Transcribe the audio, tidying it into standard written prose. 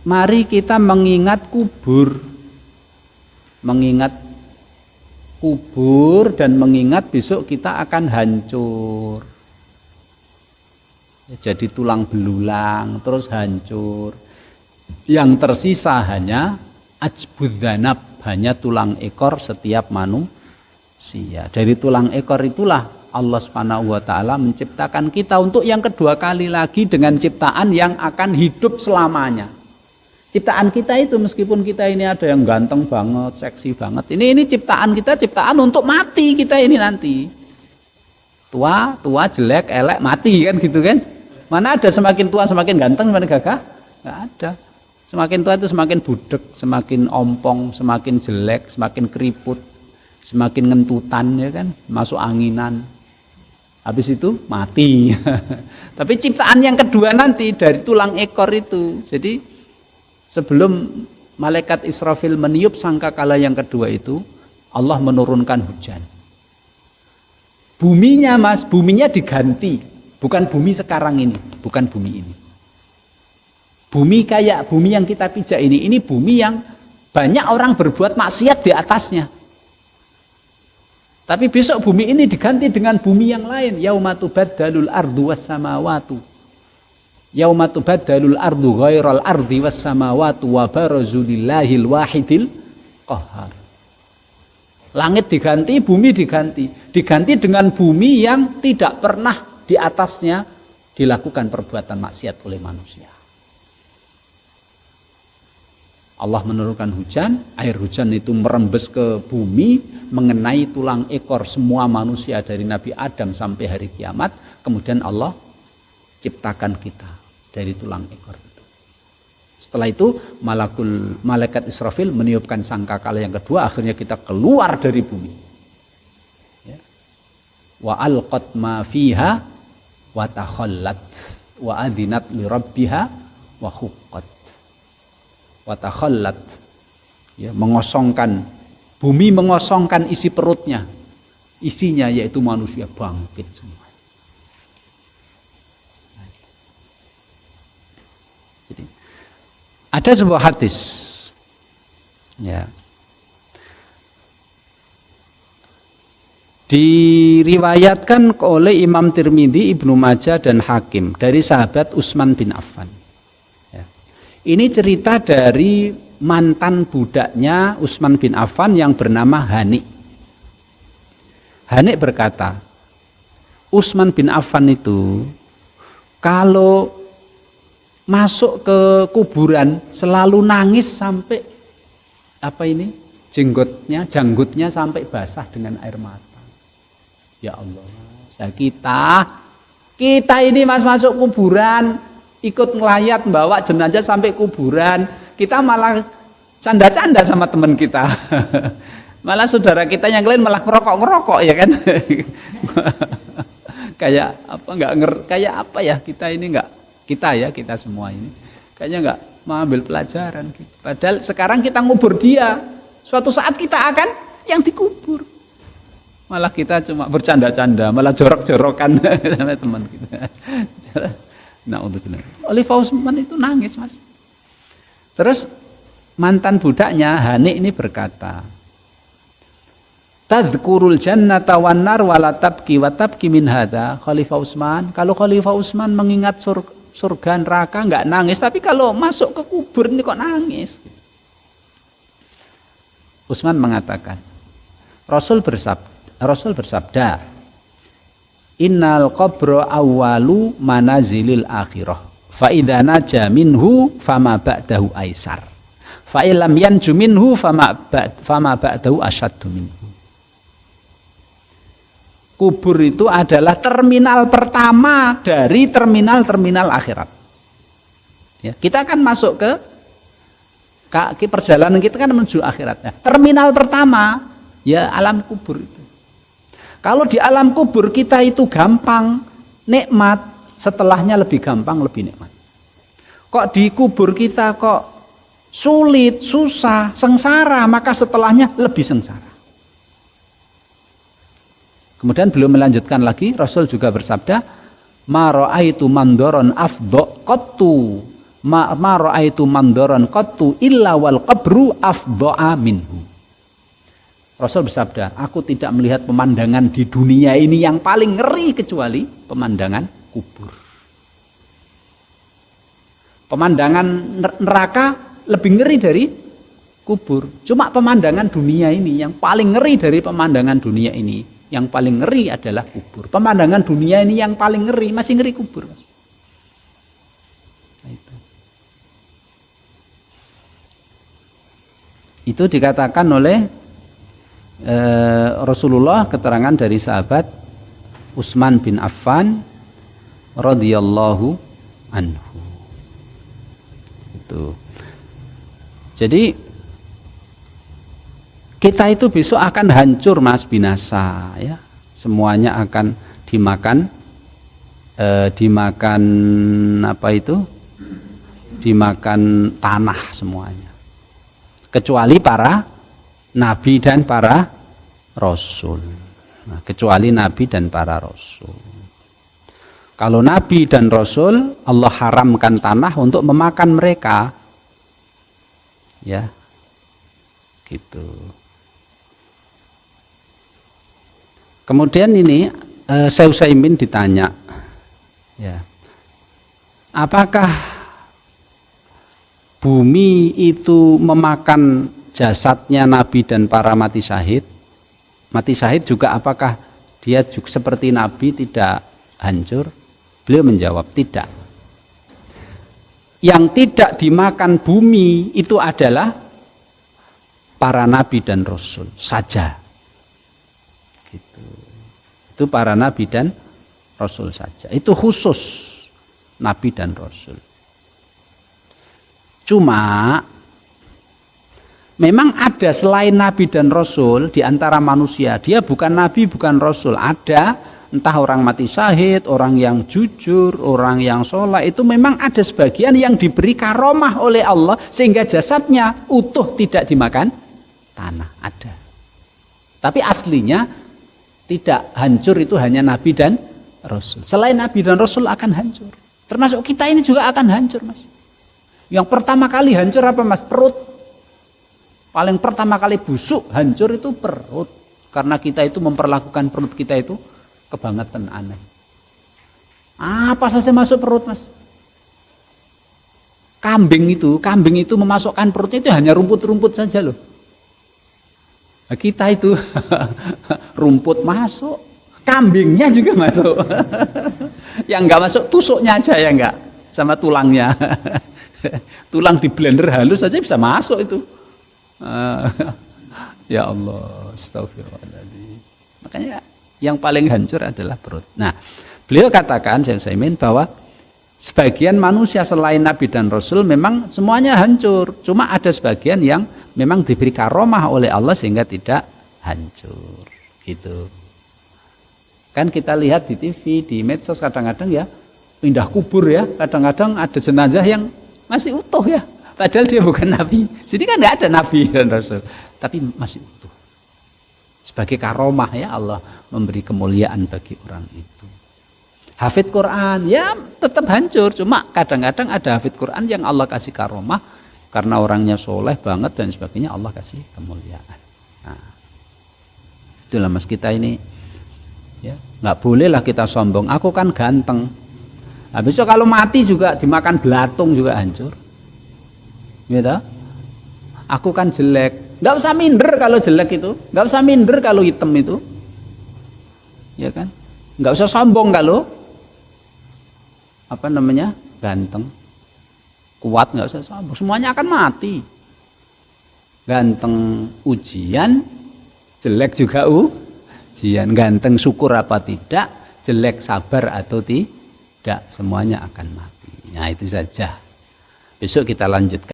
mari kita mengingat kubur. Mengingat kubur dan mengingat besok kita akan hancur. Jadi tulang belulang terus hancur. Yang tersisa hanya ajbudzanab, hanya tulang ekor setiap manusia. Dari tulang ekor itulah Allah Subhanahu wa taala menciptakan kita untuk yang kedua kali lagi dengan ciptaan yang akan hidup selamanya. Ciptaan kita itu meskipun kita ini ada yang ganteng banget, seksi banget. Ini ciptaan kita, ciptaan untuk mati kita ini nanti. Tua, jelek, elek, mati kan gitu kan. Mana ada semakin tua semakin ganteng, semakin gagah? Enggak ada. Semakin tua itu semakin budek, semakin ompong, semakin jelek, semakin keriput, semakin ngentutan ya kan, masuk anginan. Habis itu mati. Tapi ciptaan yang kedua nanti dari tulang ekor itu. Jadi sebelum malaikat Israfil meniup sangkakala yang kedua itu, Allah menurunkan hujan. Buminya Mas, buminya diganti. Bukan bumi sekarang ini, bukan bumi ini. Bumi kayak bumi yang kita pijak ini bumi yang banyak orang berbuat maksiat di atasnya. Tapi besok bumi ini diganti dengan bumi yang lain. Yauma tubaddalul ardu was samawatu. Yauma tubaddalul ardu ghairal ardi was samawatu wa barazu lillahil wahidil qahhar. Langit diganti, bumi diganti. Diganti dengan bumi yang tidak pernah di atasnya dilakukan perbuatan maksiat oleh manusia. Allah menurunkan hujan, air hujan itu merembes ke bumi, mengenai tulang ekor semua manusia dari Nabi Adam sampai hari kiamat. Kemudian Allah ciptakan kita dari tulang ekor itu. Setelah itu malaikat Israfil meniupkan sangkakala yang kedua, akhirnya kita keluar dari bumi. Ya. Wa alqat ma fiha wa takhallat wa adzinat li rabbiha wa huqqat. Watakhallat, ya, mengosongkan bumi, mengosongkan isi perutnya, isinya yaitu manusia bangkit semua. Jadi, ada sebuah hadis, ya, diriwayatkan oleh Imam Tirmidzi, Ibnu Majah dan Hakim dari sahabat Utsman bin Affan. Ini cerita dari mantan budaknya Utsman bin Affan yang bernama Hani. Hani berkata, Utsman bin Affan itu kalau masuk ke kuburan selalu nangis sampai janggutnya sampai basah dengan air mata. Ya Allah, kita ini Mas masuk kuburan, ikut ngelayat bawa jenazah sampai kuburan, kita malah canda-canda sama teman kita. Malah saudara kita yang lain malah ngerokok ya kan. Kayak apa ya, kita ini enggak, kita semua ini kayaknya enggak mengambil pelajaran gitu. Padahal sekarang kita ngubur dia, suatu saat kita akan yang dikubur. Malah kita cuma bercanda-canda, malah jorok-jorokan sama teman kita. Na'udzubillah. Khalifah Utsman itu nangis Mas. Terus mantan budaknya Hani ini berkata, tadhkurul jannata wan nar wala tabki wa tabki min hadza. Khalifah Utsman, kalau Khalifah Utsman mengingat surga neraka enggak nangis, tapi kalau masuk ke kubur ini kok nangis. Utsman mengatakan, Rasul bersabda, innal qabra awwalu manazilil akhirah fa idza naja minhu fama ba'dahu aisar fa illam yanju minhu fama ba'dahu asyaddu minhu. Kubur itu adalah terminal pertama dari terminal-terminal akhirat. Ya, kita akan masuk ke perjalanan kita kan menuju akhirat. Terminal pertama ya alam kubur itu. Kalau di alam kubur kita itu gampang, nikmat, setelahnya lebih gampang, lebih nikmat. Kok di kubur kita kok sulit, susah, sengsara, maka setelahnya lebih sengsara. Kemudian beliau melanjutkan lagi, Rasul juga bersabda, ma ra'aitu mandoron afdho qattu ma ra'aitu mandaran qattu illa wal qabru afdha'a minhu. Rasul bersabda, aku tidak melihat pemandangan di dunia ini yang paling ngeri kecuali pemandangan kubur. Pemandangan neraka lebih ngeri dari kubur. Cuma pemandangan dunia ini yang paling ngeri dari pemandangan dunia ini, yang paling ngeri adalah kubur. Pemandangan dunia ini yang paling ngeri, masih ngeri kubur. Nah, itu dikatakan oleh Rasulullah, keterangan dari sahabat Utsman bin Affan radhiyallahu anhu. Itu. Jadi kita itu besok akan hancur, Mas, binasa ya. Semuanya akan dimakan apa itu? Dimakan tanah semuanya. Kecuali para nabi dan para rasul. Nah, kecuali nabi dan para rasul. Kalau nabi dan rasul, Allah haramkan tanah untuk memakan mereka. Ya. Gitu. Kemudian ini Syekh Utsaimin ditanya, ya, apakah bumi itu memakan jasadnya nabi dan para mati syahid? Mati syahid juga apakah dia juga seperti nabi tidak hancur? Beliau menjawab tidak. Yang tidak dimakan bumi itu adalah para nabi dan rasul saja. Gitu. Itu para nabi dan rasul saja. Itu khusus nabi dan rasul. Cuma memang ada selain nabi dan rasul di antara manusia. Dia bukan nabi, bukan rasul. Ada entah orang mati syahid, orang yang jujur, orang yang soleh, itu memang ada sebagian yang diberi karomah oleh Allah sehingga jasadnya utuh tidak dimakan tanah, ada. Tapi aslinya tidak hancur, itu hanya nabi dan rasul. Selain nabi dan rasul akan hancur. Termasuk kita ini juga akan hancur, Mas. Yang pertama kali hancur apa, Mas? Perut. Paling pertama kali busuk hancur itu perut. Karena kita itu memperlakukan perut kita itu kebangetan, aneh. Apa saja masuk perut, Mas? Kambing itu memasukkan perutnya itu hanya rumput-rumput saja loh. Nah, kita itu rumput masuk, kambingnya juga masuk. Yang enggak masuk tusuknya aja ya enggak, sama tulangnya. Tulang di blender halus saja bisa masuk itu. Ya Allah, astagfirullahaladzim. Makanya yang paling hancur adalah perut. Nah, beliau katakan, Syekh Utsaimin, bahwa sebagian manusia selain nabi dan rasul memang semuanya hancur. Cuma ada sebagian yang memang diberi karomah oleh Allah sehingga tidak hancur. Gitu. Kan kita lihat di TV, di medsos kadang-kadang ya pindah kubur ya. Kadang-kadang ada jenazah yang masih utuh ya. Padahal dia bukan nabi. Sini kan nggak ada nabi dan rasul, tapi masih utuh. Sebagai karomah ya, Allah memberi kemuliaan bagi orang itu. Hafid Quran ya tetap hancur, cuma kadang-kadang ada hafid Quran yang Allah kasih karomah karena orangnya soleh banget dan sebagainya, Allah kasih kemuliaan. Nah, itulah, Mas, kita ini ya nggak bolehlah kita sombong. Aku kan ganteng. Nah, besok kalau mati juga dimakan belatung juga hancur. Gitu? Aku kan jelek. Nggak usah minder kalau jelek itu, nggak usah minder kalau hitam itu, ya kan? Nggak usah sombong kalau ganteng, kuat, nggak usah sombong. Semuanya akan mati. Ganteng ujian, jelek juga ujian. Ganteng syukur apa tidak, jelek sabar atau tidak, semuanya akan mati. Nah, itu saja. Besok kita lanjutkan.